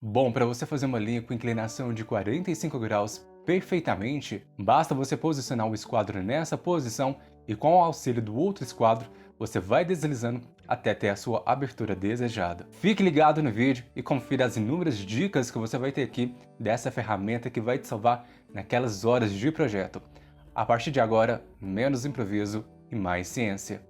Bom, para você fazer uma linha com inclinação de 45 graus perfeitamente, basta você posicionar o esquadro nessa posição e com o auxílio do outro esquadro, você vai deslizando até ter a sua abertura desejada. Fique ligado no vídeo e confira as inúmeras dicas que você vai ter aqui dessa ferramenta que vai te salvar naquelas horas de projeto. A partir de agora, menos improviso e mais ciência.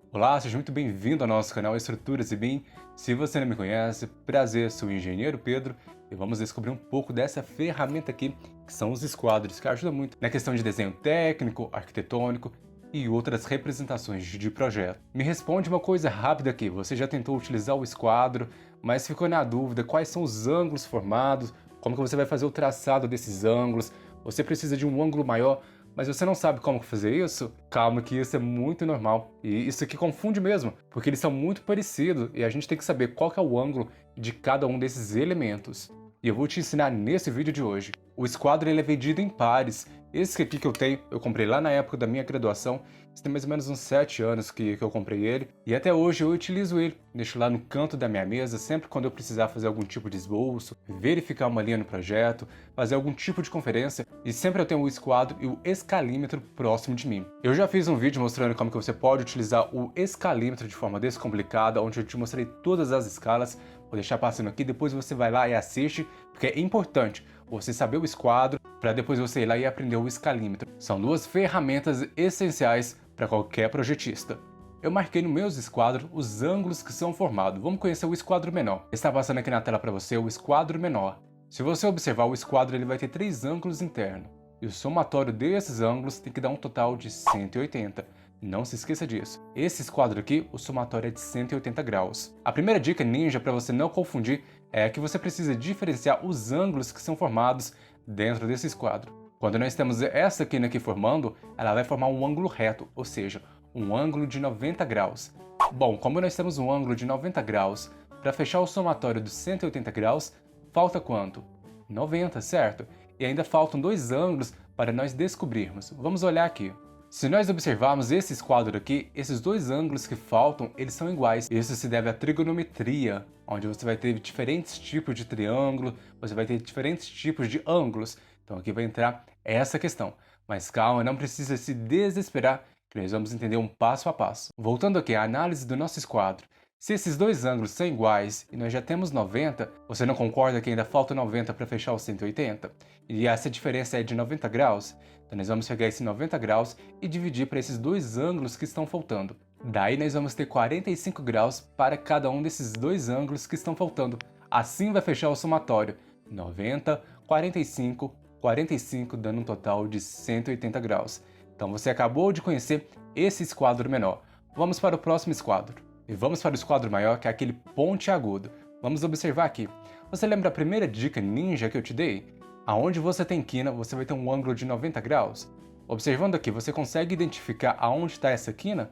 Olá, seja muito bem-vindo ao nosso canal Estruturas e BIM. Se você não me conhece, prazer, sou o engenheiro Pedro e vamos descobrir um pouco dessa ferramenta aqui, que são os esquadros, que ajudam muito na questão de desenho técnico, arquitetônico e outras representações de projeto. Me responde uma coisa rápida aqui, você já tentou utilizar o esquadro, mas ficou na dúvida quais são os ângulos formados, como que você vai fazer o traçado desses ângulos, você precisa de um ângulo maior, mas você não sabe como fazer isso? Calma que isso é muito normal. E isso aqui confunde mesmo, porque eles são muito parecidos e a gente tem que saber qual que é o ângulo de cada um desses elementos. E eu vou te ensinar nesse vídeo de hoje. O esquadro ele é vendido em pares. Esse aqui que eu tenho, eu comprei lá na época da minha graduação. Isso tem mais ou menos uns 7 anos que eu comprei ele. E até hoje eu utilizo ele. Deixo lá no canto da minha mesa, sempre quando eu precisar fazer algum tipo de esboço, verificar uma linha no projeto, fazer algum tipo de conferência. E sempre eu tenho o esquadro e o escalímetro próximo de mim. Eu já fiz um vídeo mostrando como que você pode utilizar o escalímetro de forma descomplicada, onde eu te mostrei todas as escalas. Vou deixar passando aqui, depois você vai lá e assiste, porque é importante você saber o esquadro, para depois você ir lá e aprender o escalímetro. São duas ferramentas essenciais para qualquer projetista. Eu marquei no meu esquadro os ângulos que são formados. Vamos conhecer o esquadro menor. Está passando aqui na tela para você o esquadro menor. Se você observar o esquadro, ele vai ter 3 ângulos internos. E o somatório desses ângulos tem que dar um total de 180. Não se esqueça disso. Esse esquadro aqui, o somatório é de 180 graus. A primeira dica ninja para você não confundir é que você precisa diferenciar os ângulos que são formados dentro desse esquadro. Quando nós temos essa quina aqui formando, ela vai formar um ângulo reto, ou seja, um ângulo de 90 graus. Bom, como nós temos um ângulo de 90 graus, para fechar o somatório dos 180 graus, falta quanto? 90, certo? E ainda faltam 2 ângulos para nós descobrirmos. Vamos olhar aqui. Se nós observarmos esse esquadro aqui, esses 2 ângulos que faltam, eles são iguais. Isso se deve à trigonometria, onde você vai ter diferentes tipos de triângulo, você vai ter diferentes tipos de ângulos. Então aqui vai entrar essa questão. Mas calma, não precisa se desesperar, que nós vamos entender um passo a passo. Voltando aqui à análise do nosso esquadro. Se esses 2 ângulos são iguais e nós já temos 90, você não concorda que ainda falta 90 para fechar os 180? E essa diferença é de 90 graus? Então nós vamos pegar esse 90 graus e dividir para esses 2 ângulos que estão faltando. Daí nós vamos ter 45 graus para cada um desses 2 ângulos que estão faltando. Assim vai fechar o somatório. 90, 45, 45, dando um total de 180 graus. Então você acabou de conhecer esse esquadro menor. Vamos para o próximo esquadro. E vamos para o esquadro maior, que é aquele pontiagudo. Vamos observar aqui. Você lembra a primeira dica ninja que eu te dei? Aonde você tem quina, você vai ter um ângulo de 90 graus. Observando aqui, você consegue identificar aonde está essa quina?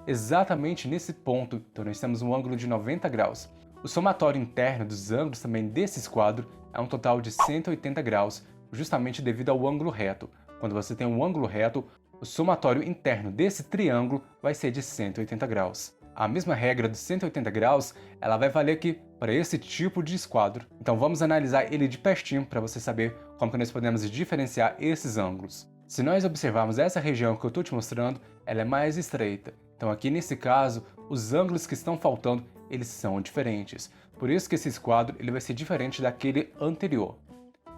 Exatamente nesse ponto, então nós temos um ângulo de 90 graus. O somatório interno dos ângulos também desse esquadro é um total de 180 graus, justamente devido ao ângulo reto. Quando você tem um ângulo reto, o somatório interno desse triângulo vai ser de 180 graus. A mesma regra dos 180 graus, ela vai valer aqui para esse tipo de esquadro. Então vamos analisar ele de pertinho para você saber como que nós podemos diferenciar esses ângulos. Se nós observarmos essa região que eu estou te mostrando, ela é mais estreita. Então aqui nesse caso, os ângulos que estão faltando, eles são diferentes. Por isso que esse esquadro ele vai ser diferente daquele anterior.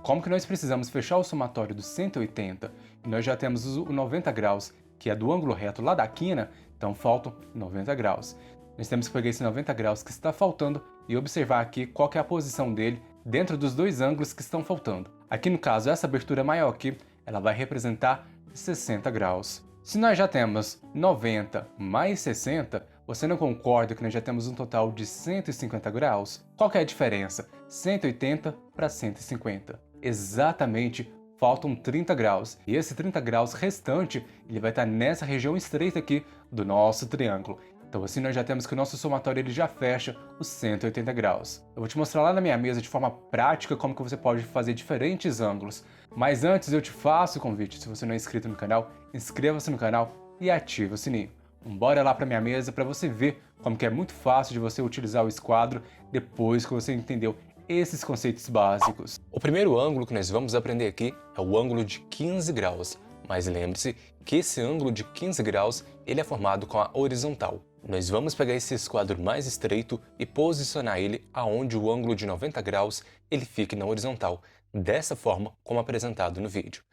Como que nós precisamos fechar o somatório dos 180 e nós já temos o 90 graus, que é do ângulo reto lá da quina, então faltam 90 graus. Nós temos que pegar esse 90 graus que está faltando e observar aqui qual que é a posição dele dentro dos 2 ângulos que estão faltando. Aqui no caso, essa abertura maior aqui, ela vai representar 60 graus. Se nós já temos 90 mais 60, você não concorda que nós já temos um total de 150 graus? Qual que é a diferença? 180 para 150. Exatamente, faltam 30 graus. E esse 30 graus restante, ele vai estar nessa região estreita aqui do nosso triângulo. Então assim nós já temos que o nosso somatório ele já fecha os 180 graus. Eu vou te mostrar lá na minha mesa de forma prática como que você pode fazer diferentes ângulos. Mas antes eu te faço o convite, se você não é inscrito no canal, inscreva-se no canal e ative o sininho. Bora lá para minha mesa para você ver como que é muito fácil de você utilizar o esquadro depois que você entendeu esses conceitos básicos. O primeiro ângulo que nós vamos aprender aqui é o ângulo de 15 graus, mas lembre-se que esse ângulo de 15 graus ele é formado com a horizontal. Nós vamos pegar esse esquadro mais estreito e posicionar ele aonde o ângulo de 90 graus ele fique na horizontal, dessa forma como apresentado no vídeo.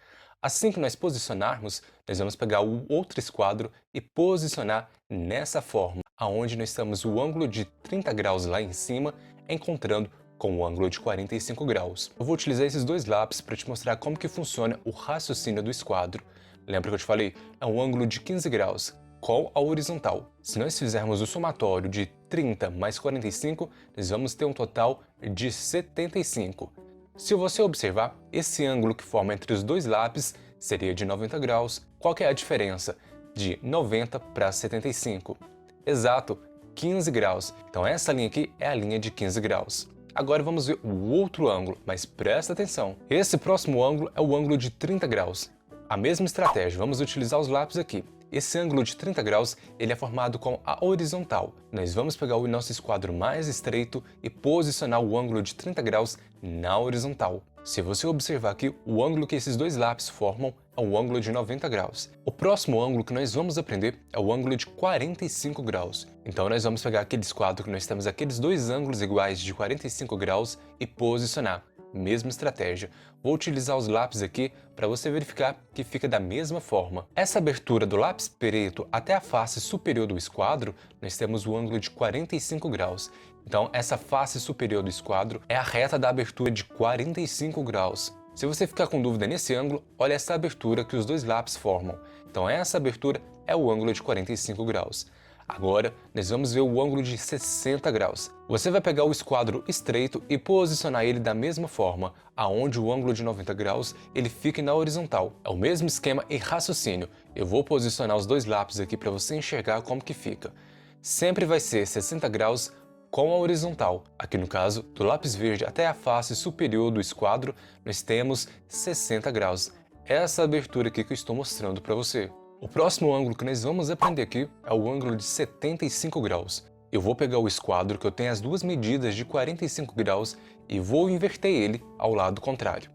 Assim que nós posicionarmos, nós vamos pegar o outro esquadro e posicionar nessa forma, aonde nós estamos o ângulo de 30 graus lá em cima, encontrando com o ângulo de 45 graus. Eu vou utilizar esses dois lápis para te mostrar como que funciona o raciocínio do esquadro. Lembra que eu te falei? É um ângulo de 15 graus com a horizontal. Se nós fizermos o somatório de 30 mais 45, nós vamos ter um total de 75. Se você observar, esse ângulo que forma entre os dois lápis seria de 90 graus. Qual que é a diferença de 90 para 75? Exato, 15 graus. Então essa linha aqui é a linha de 15 graus. Agora vamos ver o outro ângulo, mas presta atenção. Esse próximo ângulo é o ângulo de 30 graus. A mesma estratégia, vamos utilizar os lápis aqui. Esse ângulo de 30 graus ele é formado com a horizontal. Nós vamos pegar o nosso esquadro mais estreito e posicionar o ângulo de 30 graus na horizontal. Se você observar aqui, o ângulo que esses dois lápis formam é o ângulo de 90 graus. O próximo ângulo que nós vamos aprender é o ângulo de 45 graus. Então nós vamos pegar aquele esquadro que nós temos aqueles dois ângulos iguais de 45 graus e posicionar. Mesma estratégia. Vou utilizar os lápis aqui para você verificar que fica da mesma forma. Essa abertura do lápis preto até a face superior do esquadro, nós temos o ângulo de 45 graus. Então essa face superior do esquadro é a reta da abertura de 45 graus. Se você ficar com dúvida nesse ângulo, olha essa abertura que os dois lápis formam. Então essa abertura é o ângulo de 45 graus. Agora, nós vamos ver o ângulo de 60 graus. Você vai pegar o esquadro estreito e posicionar ele da mesma forma, aonde o ângulo de 90 graus ele fica na horizontal. É o mesmo esquema e raciocínio. Eu vou posicionar os dois lápis aqui para você enxergar como que fica. Sempre vai ser 60 graus com a horizontal. Aqui no caso, do lápis verde até a face superior do esquadro, nós temos 60 graus. Essa abertura aqui que eu estou mostrando para você. O próximo ângulo que nós vamos aprender aqui é o ângulo de 75 graus. Eu vou pegar o esquadro que eu tenho as duas medidas de 45 graus e vou inverter ele ao lado contrário.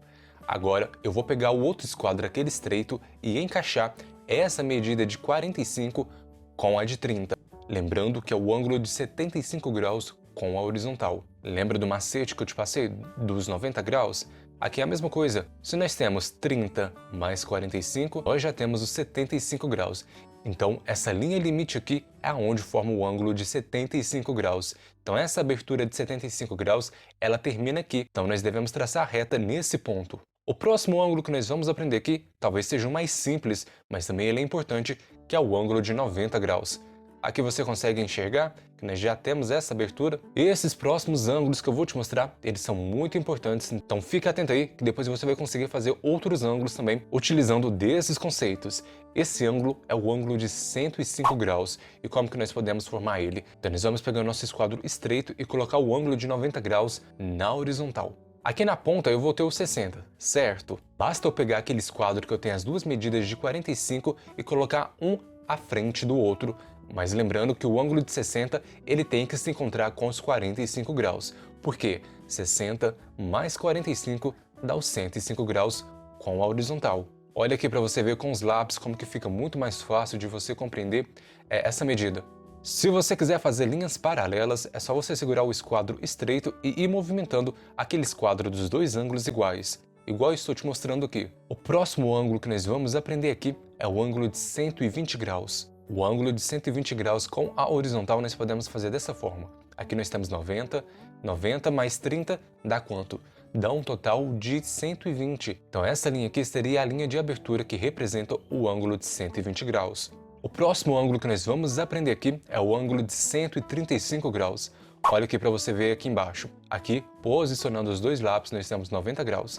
Agora eu vou pegar o outro esquadro, aquele estreito, e encaixar essa medida de 45 com a de 30. Lembrando que é o ângulo de 75 graus com a horizontal. Lembra do macete que eu te passei dos 90 graus? Aqui é a mesma coisa. Se nós temos 30 mais 45, nós já temos os 75 graus. Então, essa linha limite aqui é onde forma o ângulo de 75 graus. Então, essa abertura de 75 graus, ela termina aqui. Então, nós devemos traçar a reta nesse ponto. O próximo ângulo que nós vamos aprender aqui, talvez seja o mais simples, mas também ele é importante, que é o ângulo de 90 graus. Aqui você consegue enxergar que nós já temos essa abertura. E esses próximos ângulos que eu vou te mostrar, eles são muito importantes, então fica atento aí que depois você vai conseguir fazer outros ângulos também utilizando desses conceitos. Esse ângulo é o ângulo de 105 graus e como que nós podemos formar ele? Então nós vamos pegar o nosso esquadro estreito e colocar o ângulo de 90 graus na horizontal. Aqui na ponta eu vou ter o 60, certo? Basta eu pegar aquele esquadro que eu tenho as duas medidas de 45 e colocar um à frente do outro, mas lembrando que o ângulo de 60 ele tem que se encontrar com os 45 graus, porque 60 mais 45 dá os 105 graus com a horizontal. Olha aqui para você ver com os lápis como que fica muito mais fácil de você compreender essa medida. Se você quiser fazer linhas paralelas, é só você segurar o esquadro estreito e ir movimentando aquele esquadro dos dois ângulos iguais, igual eu estou te mostrando aqui. O próximo ângulo que nós vamos aprender aqui é o ângulo de 120 graus. O ângulo de 120 graus com a horizontal nós podemos fazer dessa forma. Aqui nós temos 90, 90 mais 30 dá quanto? Dá um total de 120. Então essa linha aqui seria a linha de abertura que representa o ângulo de 120 graus. O próximo ângulo que nós vamos aprender aqui é o ângulo de 135 graus. Olha aqui para você ver aqui embaixo. Aqui, posicionando os dois lápis, nós temos 90 graus.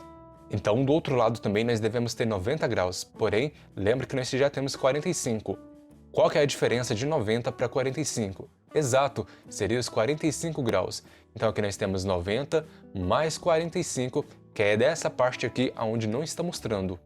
Então do outro lado também nós devemos ter 90 graus, porém, lembra que nós já temos 45. Qual que é a diferença de 90 para 45? Exato, seria os 45 graus. Então aqui nós temos 90 mais 45, que é dessa parte aqui onde não está mostrando.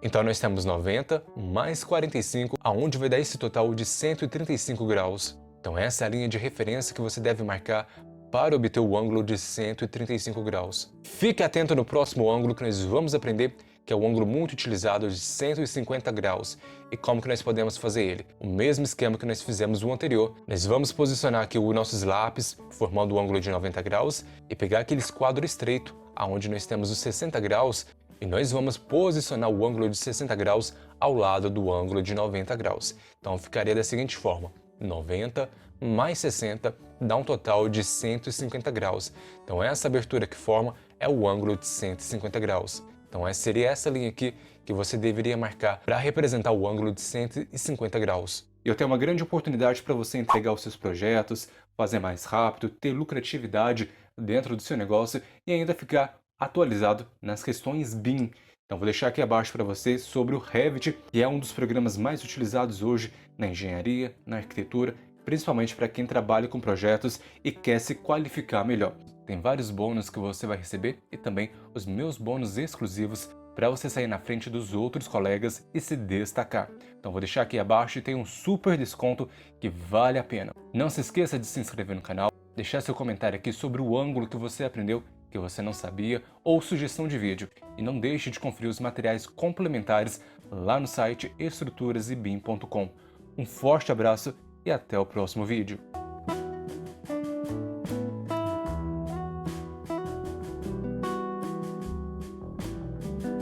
Então nós temos 90 mais 45, aonde vai dar esse total de 135 graus. Então essa é a linha de referência que você deve marcar para obter o ângulo de 135 graus. Fique atento no próximo ângulo que nós vamos aprender, que é o ângulo muito utilizado de 150 graus, e como que nós podemos fazer ele. O mesmo esquema que nós fizemos no anterior, nós vamos posicionar aqui os nossos lápis, formando o ângulo de 90 graus, e pegar aquele esquadro estreito, aonde nós temos os 60 graus, e nós vamos posicionar o ângulo de 60 graus ao lado do ângulo de 90 graus. Então ficaria da seguinte forma: 90 mais 60 dá um total de 150 graus. Então essa abertura que forma é o ângulo de 150 graus. Então seria essa linha aqui que você deveria marcar para representar o ângulo de 150 graus. Eu tenho uma grande oportunidade para você entregar os seus projetos, fazer mais rápido, ter lucratividade dentro do seu negócio e ainda ficar atualizado nas questões BIM. Então vou deixar aqui abaixo para você sobre o Revit, que é um dos programas mais utilizados hoje na engenharia, na arquitetura, principalmente para quem trabalha com projetos e quer se qualificar melhor. Tem vários bônus que você vai receber e também os meus bônus exclusivos para você sair na frente dos outros colegas e se destacar. Então vou deixar aqui abaixo e tem um super desconto que vale a pena. Não se esqueça de se inscrever no canal, deixar seu comentário aqui sobre o ângulo que você aprendeu, que você não sabia, ou sugestão de vídeo. E não deixe de conferir os materiais complementares lá no site estruturasebim.com. Um forte abraço e até o próximo vídeo.